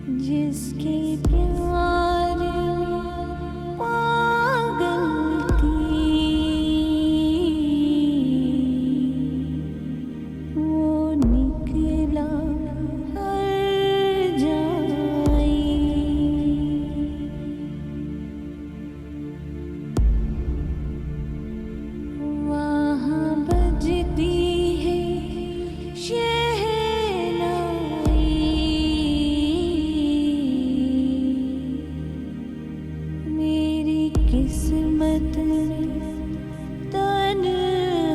जिसके प्यार में पागल थी वो निकला हर जाए। वहाँ बजती है किस्मत तन्हाई।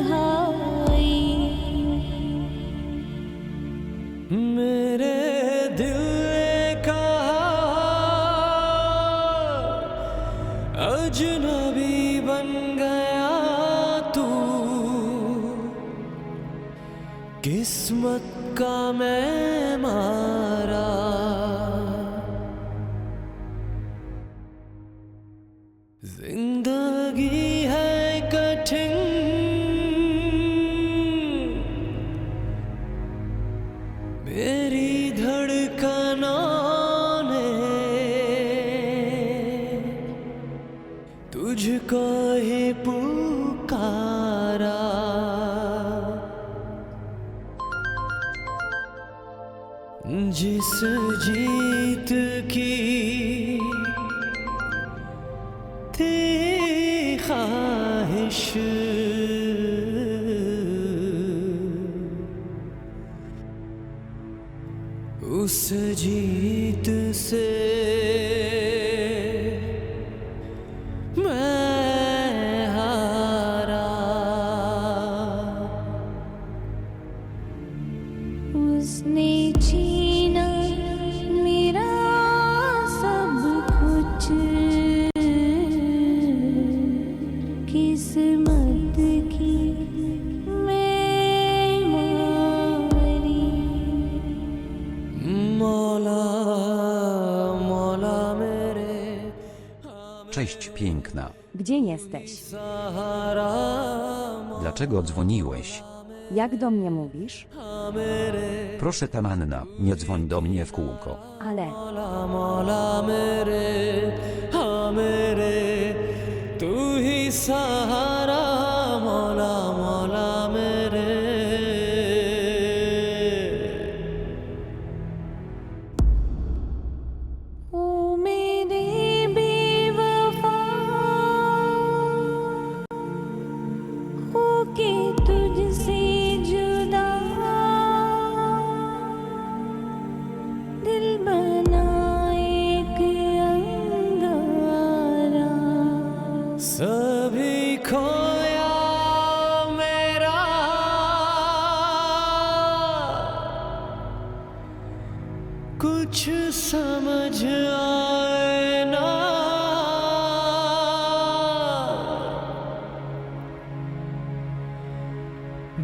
मेरे दिल ने कहा अजनबी बन गया तू, किस्मत का मैं मारा। जिंदगी है कठिन मेरी धड़कनों ने तुझको ही पुकारा। जिस जीत की थी ख्वाहिश उस जीत से मैं हारा। उसने छीना मेरा सब कुछ, किस्मत की मैं मारी। मौला मौला मेरे Cześć piękna. Gdzie jesteś? Sahara Dlaczego dzwoniłeś? Jak do mnie mówisz? मेरे Proszę Tamanna, nie dzwoń do mnie w kółko. Ale मौला मौला मेरे हाँ मेरे तू ही सहारा। मौला मौला मेरे ओ मेरे बेवफा होके तुझसे जुदा दिल बना एक अंगारा। सभी खोया मेरा कुछ समझ आए ना।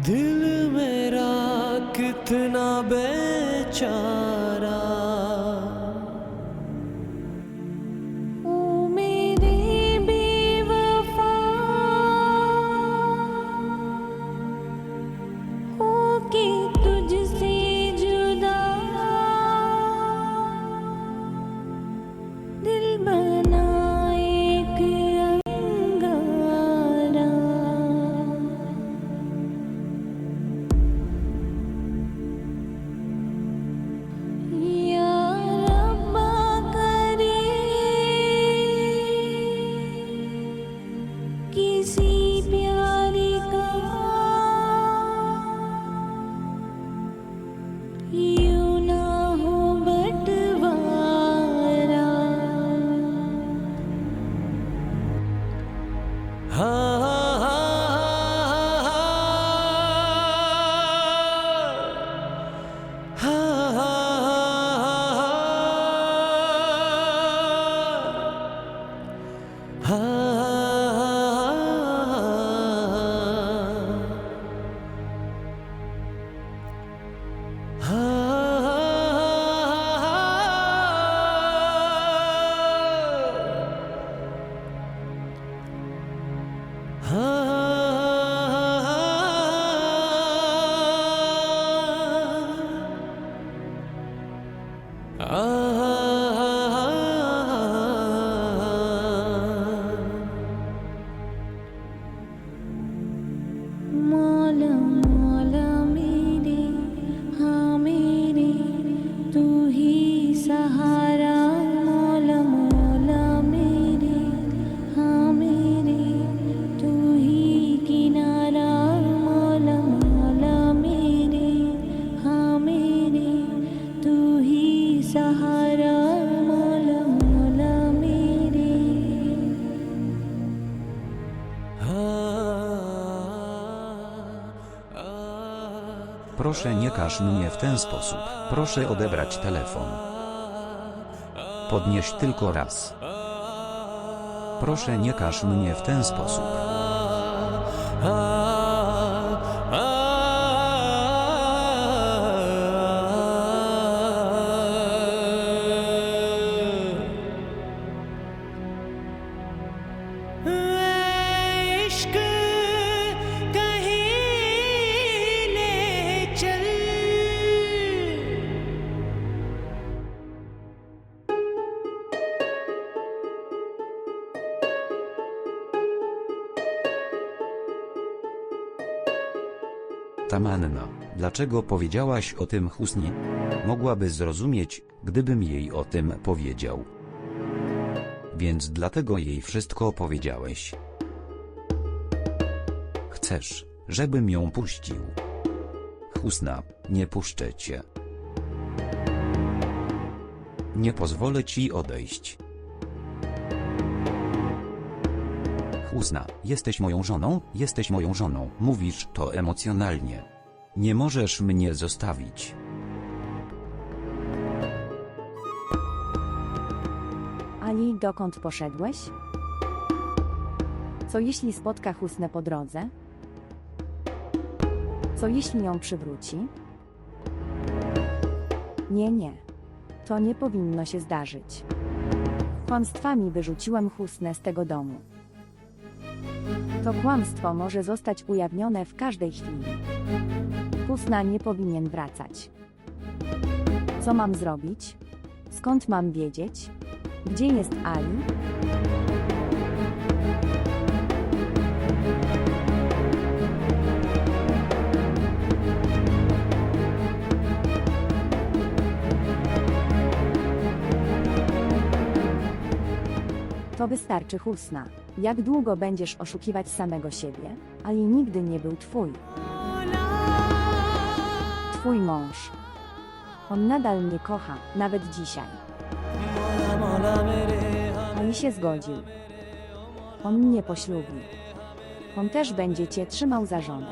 दिल मेरा कितना बेचारा। ओ मेरे बेवफा होके तुझसे जुदा दिल बना एक अंगारा। या रब्बा करे किसी प्यारे का यूं ना हो बंटवारा। हाँ हाँ हाँ हाँ सहारा मौला मौला मेरे Proszę nie każ mnie w ten sposób. Proszę odebrać telefon. Podnieś tylko raz. Proszę nie każ mnie w ten sposób. इश्क कहीं ले चल Tamanna, dlaczego powiedziałaś o tym Husnie? Mogłaby zrozumieć, gdybym jej o tym powiedział. Więc dlatego jej wszystko powiedziałeś. Chcesz, żebym ją puścił? Husna, nie puszczę cię. Nie pozwolę ci odejść. Husna, jesteś moją żoną, jesteś moją żoną. Mówisz to emocjonalnie. Nie możesz mnie zostawić. Ali, dokąd poszedłeś? Co jeśli spotka Husnę po drodze? Co jeśli ją przywróci? Nie. To nie powinno się zdarzyć. Kłamstwami wyrzuciłem Husnę z tego domu. To kłamstwo może zostać ujawnione w każdej chwili. Husna nie powinien wracać. Co mam zrobić? Skąd mam wiedzieć? Gdzie jest Ali? To wystarczy, Husna. Jak długo będziesz oszukiwać samego siebie? Ali nigdy nie był twój. Twój mąż. On nadal mnie kocha, nawet dzisiaj. Ali się zgodził. On mnie poślubi. On też będzie cię trzymał za żonę.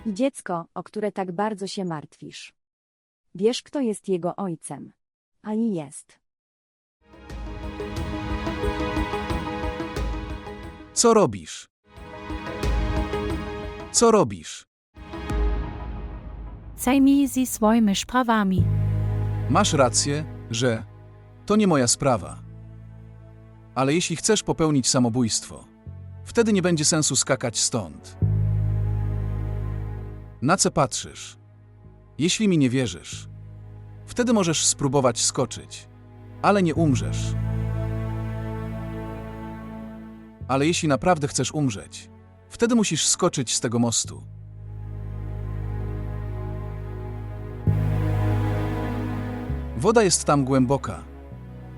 I dziecko, o które tak bardzo się martwisz. Wiesz, kto jest jego ojcem? Ali jest. Co robisz? Co robisz? Zajmij się swoimi sprawami. Masz rację, że to nie moja sprawa. Ale jeśli chcesz popełnić samobójstwo, wtedy nie będzie sensu skakać stąd. Na co patrzysz? Jeśli mi nie wierzysz, wtedy możesz spróbować skoczyć, ale nie umrzesz. Ale jeśli naprawdę chcesz umrzeć, wtedy musisz skoczyć z tego mostu. Woda jest tam głęboka.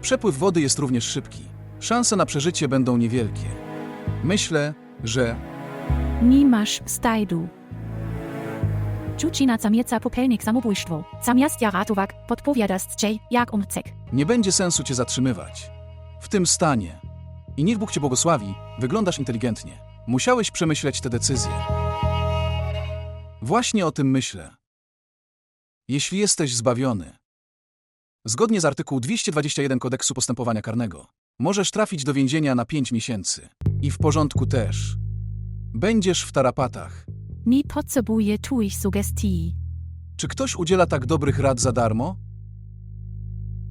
Przepływ wody jest również szybki. Szanse na przeżycie będą niewielkie. Myślę, że Nie masz wstydu. Dziewczyna zamierza popełnić samobójstwo. Zamiast ja ratować, podpowiadasz jej, jak umrzeć. nie będzie sensu cię zatrzymywać. W tym stanie. I niech Bóg cię błogosławi, wyglądasz inteligentnie. Musiałeś przemyśleć tę decyzję. Właśnie o tym myślę. Jeśli jesteś zbawiony, Zgodnie z artykuł 221 Kodeksu Postępowania Karnego, możesz trafić do więzienia na 5 miesięcy. I w porządku też. Będziesz w tarapatach. Nie potrzebuję twoich sugestii. Czy ktoś udziela tak dobrych rad za darmo?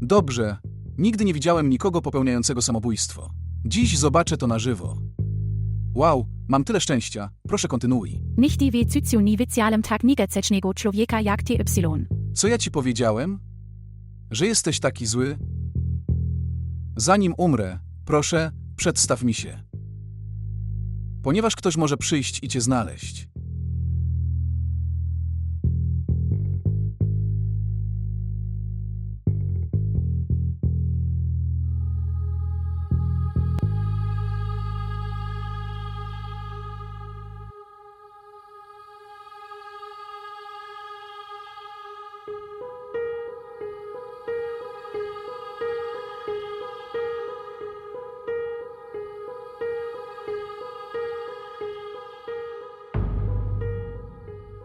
Dobrze. Nigdy nie widziałem nikogo popełniającego samobójstwo. Dziś zobaczę to na żywo. Wow, mam tyle szczęścia. Proszę kontynuuj. Nicht die Wycycju ni wycjalem tak niegececznego człowieka jak ty Y. Co ja ci powiedziałem? Że jesteś taki zły? Zanim umrę, proszę, przedstaw mi się. Ponieważ ktoś może przyjść i cię znaleźć.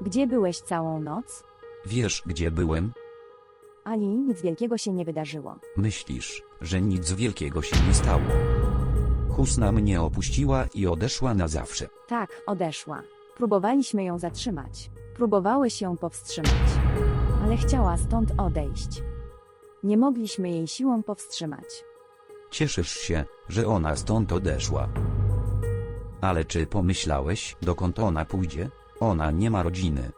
Gdzie byłeś całą noc? Wiesz, gdzie byłem? Ani nic wielkiego się nie wydarzyło. Myślisz, że nic wielkiego się nie stało. Husna mnie opuściła i odeszła na zawsze. Tak, odeszła. Próbowaliśmy ją zatrzymać. Próbowałeś ją powstrzymać. Ale chciała stąd odejść. Nie mogliśmy jej siłą powstrzymać. Cieszysz się, że ona stąd odeszła. Ale czy pomyślałeś, dokąd ona pójdzie? Ona nie ma rodziny.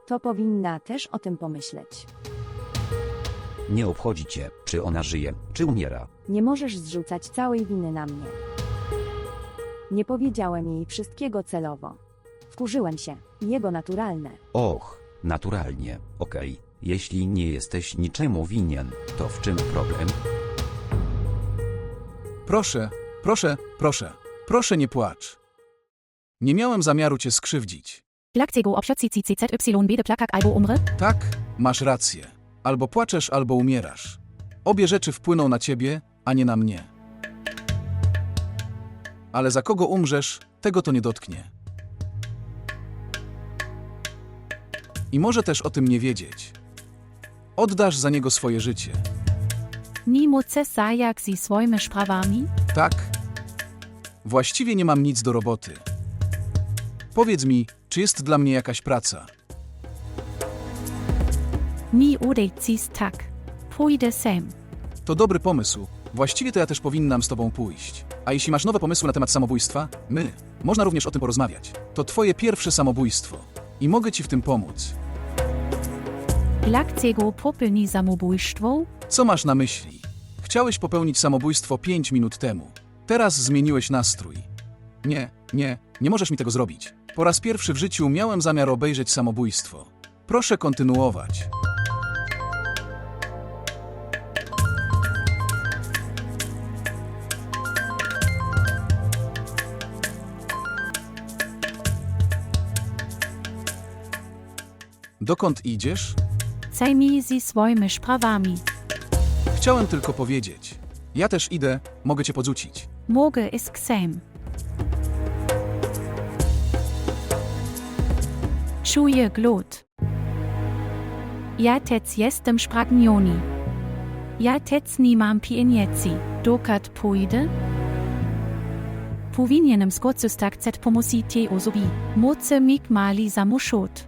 To powinna też o tym pomyśleć. Nie obchodzi cię, czy ona żyje, czy umiera. Nie możesz zrzucać całej winy na mnie. Nie powiedziałem jej wszystkiego celowo. Wkurzyłem się. Jego naturalne. Och, naturalnie, okej. Jeśli nie jesteś niczemu winien, to w czym problem? Proszę, proszę nie płacz. Nie miałem zamiaru cię skrzywdzić. Plakcego obszacici CZY bede plakak albo umrę? Tak, masz rację. Albo płaczesz, albo umierasz. Obie rzeczy wpłyną na ciebie, a nie na mnie. Ale za kogo umrzesz, tego to nie dotknie. I może też o tym nie wiedzieć. Oddasz za niego swoje życie. Nie muszę zajak sie swoimi sprawami? Tak? Właściwie nie mam nic do roboty. Powiedz mi, czy jest dla mnie jakaś praca? Nie odejdziesz tak. Pójdę sam. To dobry pomysł. Właściwie to ja też powinnam z tobą pójść. A jeśli masz nowe pomysły na temat samobójstwa, można również o tym porozmawiać. To twoje pierwsze samobójstwo. I mogę ci w tym pomóc. Plakcego popełni samobójstwo? Co masz na myśli? Chciałeś popełnić samobójstwo 5 minut temu. Teraz zmieniłeś nastrój. Nie możesz mi tego zrobić. Po raz pierwszy w życiu miałem zamiar obejrzeć samobójstwo. Proszę kontynuować. Dokąd idziesz? Zajmij sie swoimi sprawami. Chciałem tylko powiedzieć. Ja też idę, mogę cię podrzucić. Mogę ist sam. Czuję głód. Ja też jestem spragniony. Ja też nie mam pieniędzy. Dokąd pójdę? Powinienem skorzystać z pomocy tej osoby. Muszę mieć mali samochód.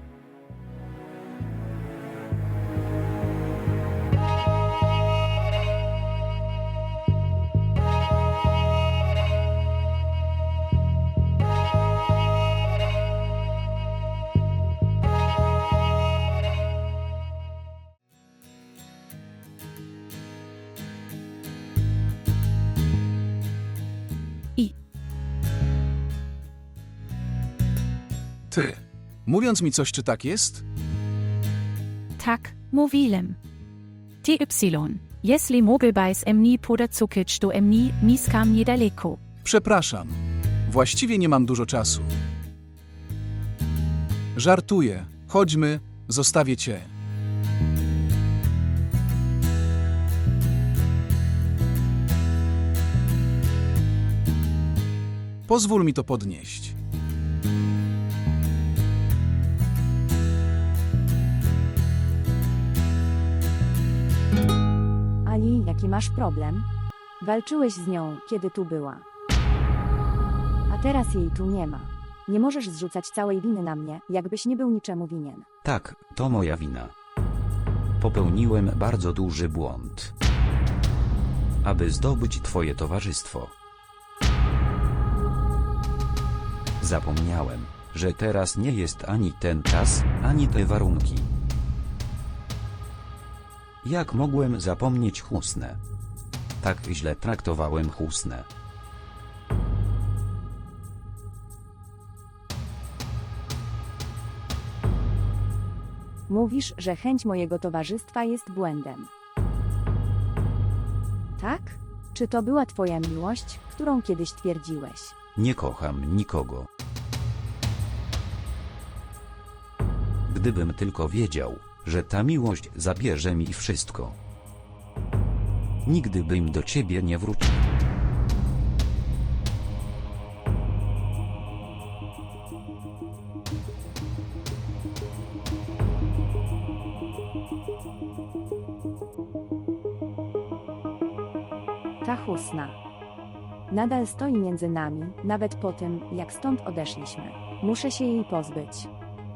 Ty. Mówiąc mi coś, czy tak jest? Tak, mówiłem. TY. Jeśli mógłbyś mnie podcukić do mnie, mieszkam niedaleko. Przepraszam. Właściwie nie mam dużo czasu. Żartuję. Chodźmy, zostawię cię. Pozwól mi to podnieść. Ali, jaki masz problem? Walczyłeś z nią, kiedy tu była. A teraz jej tu nie ma. Nie możesz zrzucać całej winy na mnie, jakbyś nie był niczemu winien. Tak, to moja wina. Popełniłem bardzo duży błąd. Aby zdobyć twoje towarzystwo. Zapomniałem, że teraz nie jest ani ten czas, ani te warunki. Jak mogłem zapomnieć Husnę? Tak źle traktowałem Husnę. Mówisz, że chęć mojego towarzystwa jest błędem. Tak? Czy to była twoja miłość, którą kiedyś twierdziłeś? Nie kocham nikogo. Gdybym tylko wiedział, że ta miłość zabierze mi wszystko. Nigdy bym do ciebie nie wrócił. Ta Husna nadal stoi między nami, nawet po tym, jak stąd odeszliśmy. Muszę się jej pozbyć.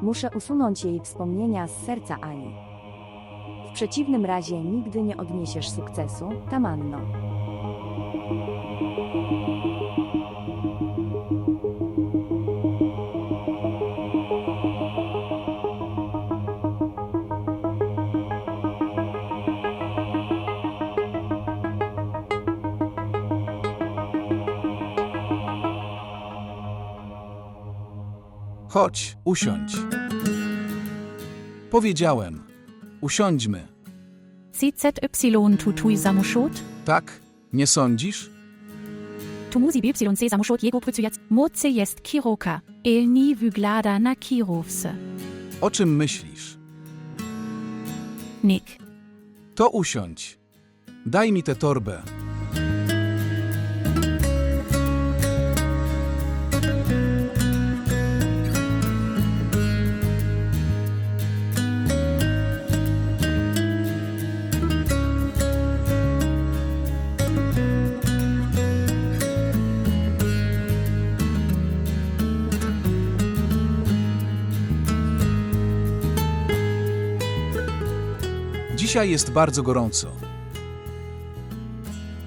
Muszę usunąć jej wspomnienia z serca Ali. W przeciwnym razie nigdy nie odniesiesz sukcesu, Tamanno. Chodź, usiądź. Powiedziałem. Usiądźmy. CZY tu tuj samochód? Tak? Nie sądzisz? Tu musi BY samochód jego pracując. Mocy jest kierowca. Nie wygląda na kierowcę. O czym myślisz? Nick. To usiądź. Daj mi tę torbę. Dzisiaj jest bardzo gorąco.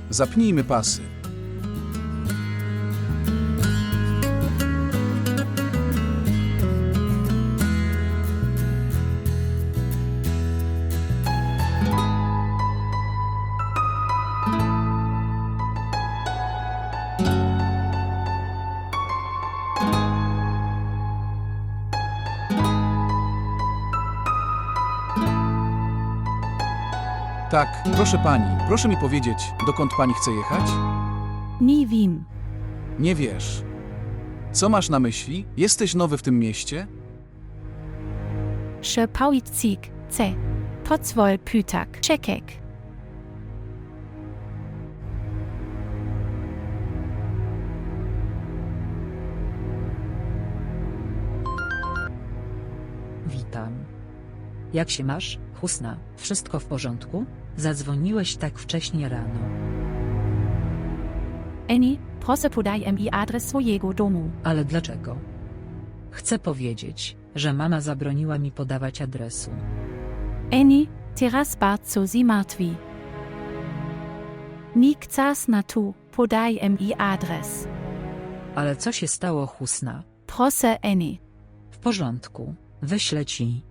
Zapnijmy pasy. Tak, proszę pani, proszę mi powiedzieć, dokąd pani chce jechać? Nie wiem. Nie wiesz. Co masz na myśli? Jesteś nowy w tym mieście? Że Pauicik, C. Pozwól pytak, czekek. Witam. Jak się masz, Husna? Wszystko w porządku? Zadzwoniłeś tak wcześnie rano. Eni, proszę podaj mi adres swojego domu. Ale dlaczego? Chcę powiedzieć, że mama zabroniła mi podawać adresu. Eni, teraz bardzo się martwi. Nikt czas na tu, podaj mi adres. Ale co się stało, Husna? Proszę Eni. W porządku, wyślę ci.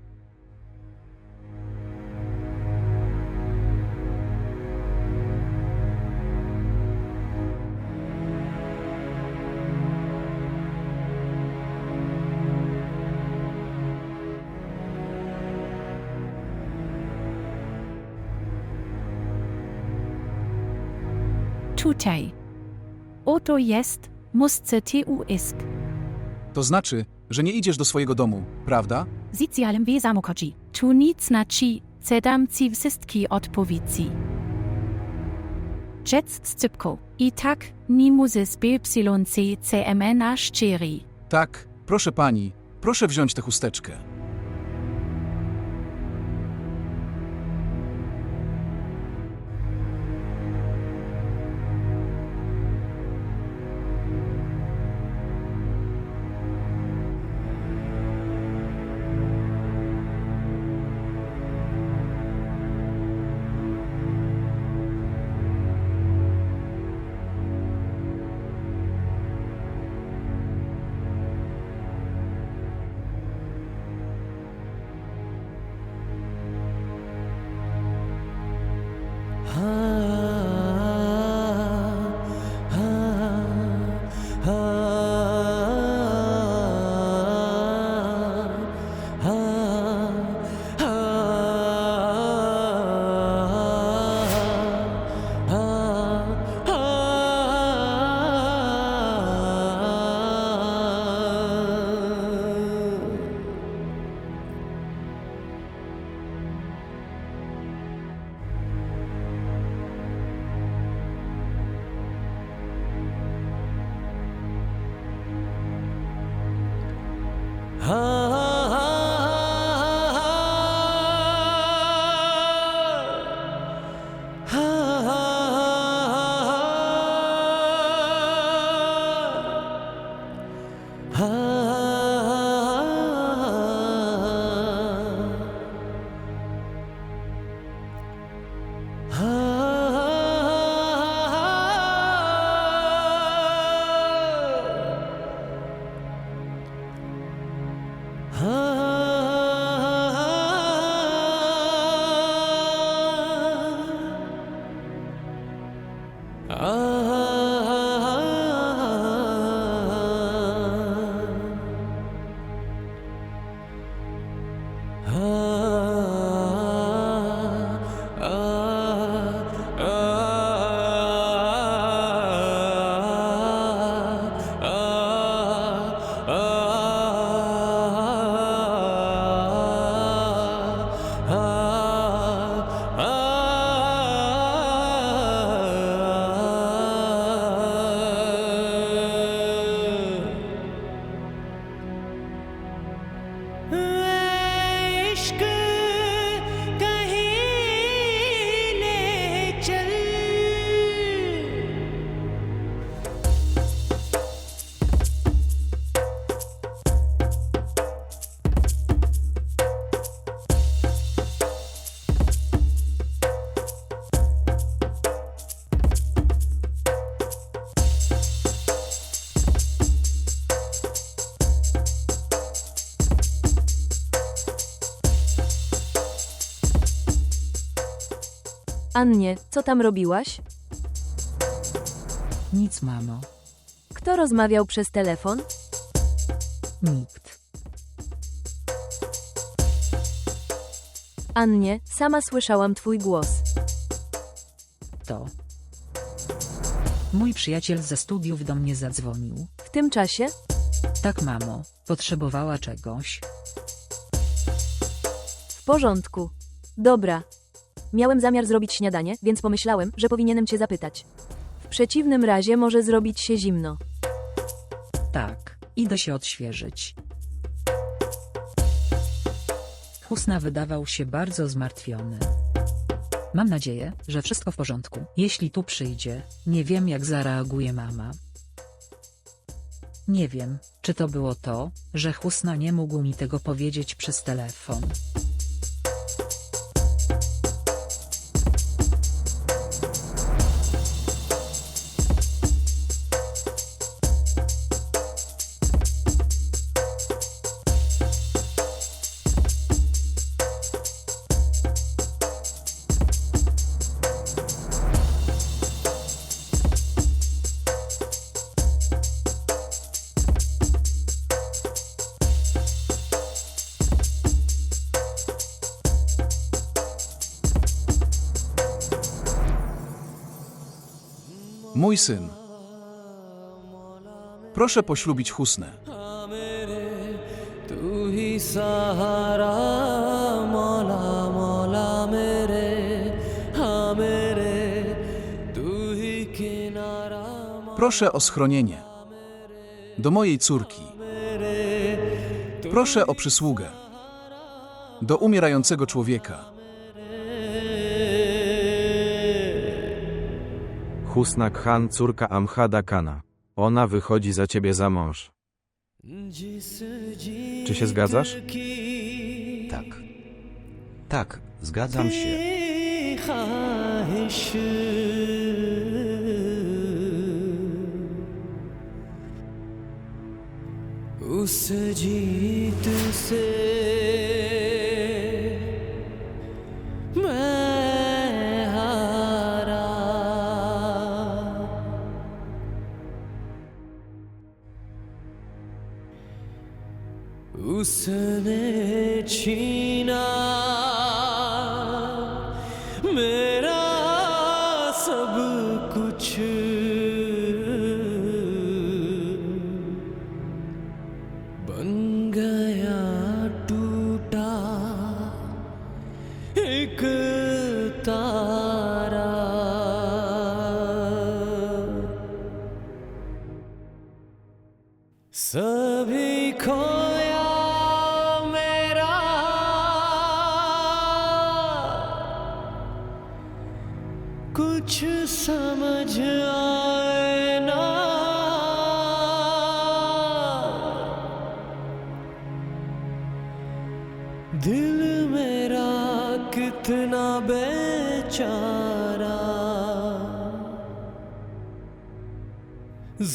Tutaj. Oto jest, musce tu isk. To znaczy, że nie idziesz do swojego domu, prawda? Zicjalem wie samochodzi. Tu nic znaczy, cedam ci wszystkie odpowiedzi. Jetzt scypko. I tak, nie muzysz BYC CMN a szczery. Tak, proszę pani, proszę wziąć tę chusteczkę. इश्क कहीं ले चल Annie, co tam robiłaś? Nic, mamo. Kto rozmawiał przez telefon? Nikt. Annie, sama słyszałam twój głos. To. Mój przyjaciel ze studiów do mnie zadzwonił. W tym czasie? Tak, mamo. Potrzebowała czegoś. W porządku. Dobra. Miałem zamiar zrobić śniadanie, więc pomyślałem, że powinienem cię zapytać. W przeciwnym razie może zrobić się zimno. Tak, idę się odświeżyć. Husna wydawał się bardzo zmartwiony. Mam nadzieję, że wszystko w porządku. Jeśli tu przyjdzie, nie wiem jak zareaguje mama. Nie wiem, czy to było to, że Husna nie mógł mi tego powiedzieć przez telefon. Mój syn. Proszę poślubić Husnę. तू ही सहारा मौला मौला मेरे हाँ मेरे तू ही किनारा Proszę o schronienie. Do mojej córki. Proszę o przysługę. Do umierającego człowieka. Husna Khan, córka Amhada Kana. Ona wychodzi za ciebie za mąż. Czy się zgadzasz? Tak. Tak, zgadzam się. ख्वाहिश उस जीत से मैं हारा उसने छीना मेरा सब कुछ बन गया टूटा एक तारा सभी खोया मेरा कुछ समझ आए ना दिल मेरा कितना बेचारा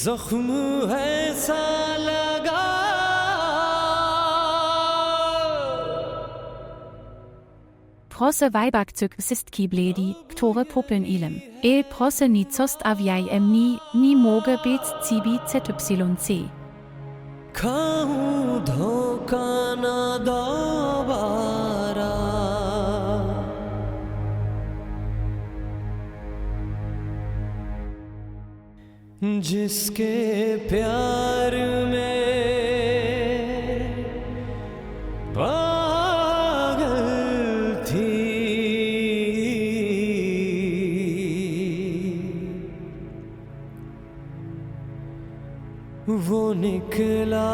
जख्म है सा लगा prosse Weibak wszystkie bledi, które popeln ilem. Prosse ni cost aviaj ni moge bec cibi ZYC. खाऊं धोखा ना दोबारा जिसके प्यार में पागल थी वो निकला